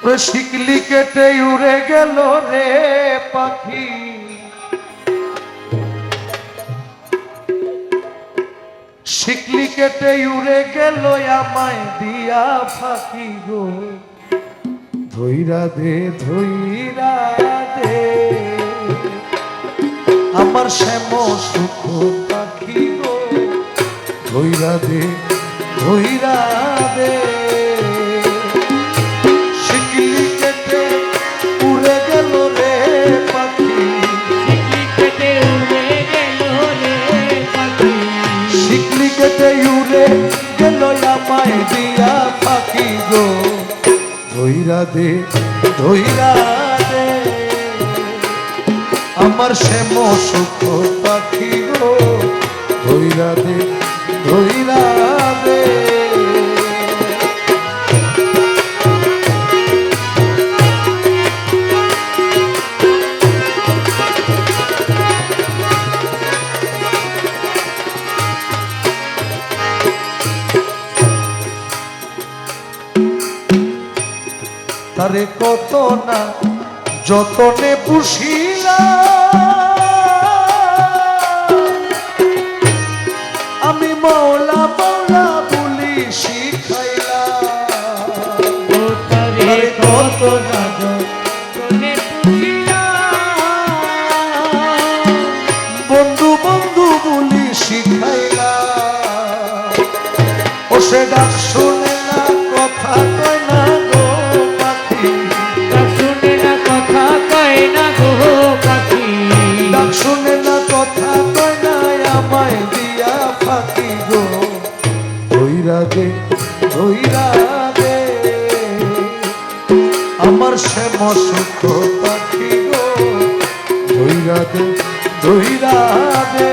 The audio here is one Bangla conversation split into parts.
শিকলি কেটে উড়ে গেল রে পাখি, শিকলি কেটে উড়ে গেল আমায় দিয়া ফাঁকি গো। ধইরা দে ধইরা দে আমার শ্যাম সুখ পাখি গো, ধইরা দে ধইরা দে। শিকলি কেটে উড়ে গেল রে পাখি, শিকলি কেটে উড়ে গেল রে পাখি, শিকলি কেটে উড়ে গেল আমায় দিয়া ফাঁকি গো। ধইরা দে ধইরা দে আমার শ্যাম সুখ পাখি গো, ধইরা দে ধইরা দে। তারে কত না যতনে পুষিলা, আমি মাওলা মাওলা বলি শিখাইলা। ও তারে কত না যতনে পুষিলা, বন্ধু বন্ধু বলি শিখাইলা। ও সে ডাক শুনে না কথা কয় না গো পাখি, ডাক শুনে না কথা কয় না গো পাখি, ডাক শুনে না কথা কয় না আমায় দিয়া ফাঁকি গো। ধইরা দে ধইরা দে আমার শ্যাম সুখ পাখি গো, ধইরা দে ধইরা দে।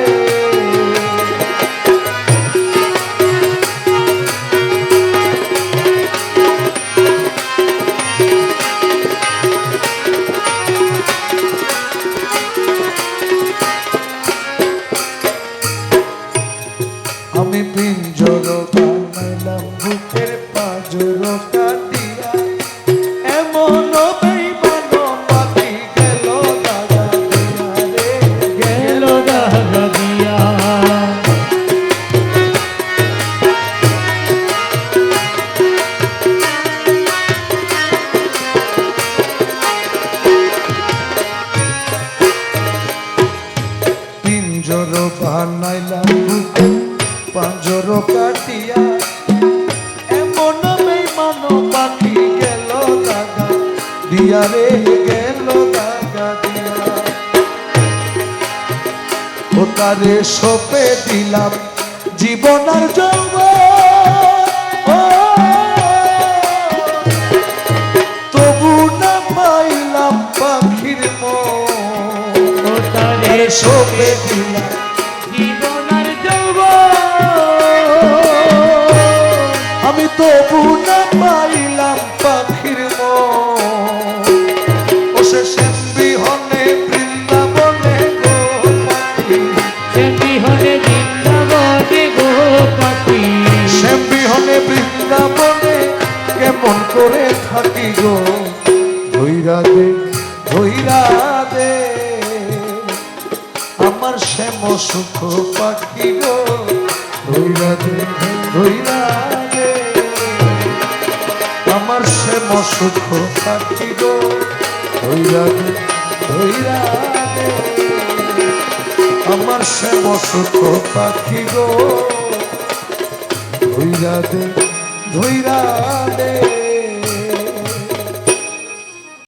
আমি পিঞ্জর বানাইলাম বুকের পাঁজর কাটিয়া, এমন বেইমান পাখি গেল দাগা দিয়া রে, গেল দাগা দিয়া। পিঞ্জর বানাইলাম বুকের পাঁজর কাটিয়া, এমন বেইমান পাখি গেল দাগা দিয়া রে, গেল দাগা দিয়া। ও তারে সপে দিলাম জীবন আর যৌবন, ও তবু না পাইলাম পাখির মন। ও তারে সপে দিলাম জীবন আর যৌবন, আমি তবু না পাইলাম পাখির মন। ও সে শ্যাম বিহনে বৃন্দাবনে গো পাখি, শ্যাম বিহনে বৃন্দাবনে গো পাখি, শ্যাম বিহনে বৃন্দাবনে কেমন করে থাকি গো। ধইরা দে ধইরা দে আমার শ্যাম সুখ পাখি গো, ধইরা দে ধইরা দে আমার শ্যাম সুখ পাখি গো, ধইরা দে ধইরা দে আমার শ্যাম সুখ পাখি গো, ধইরা দে ধইরা দে।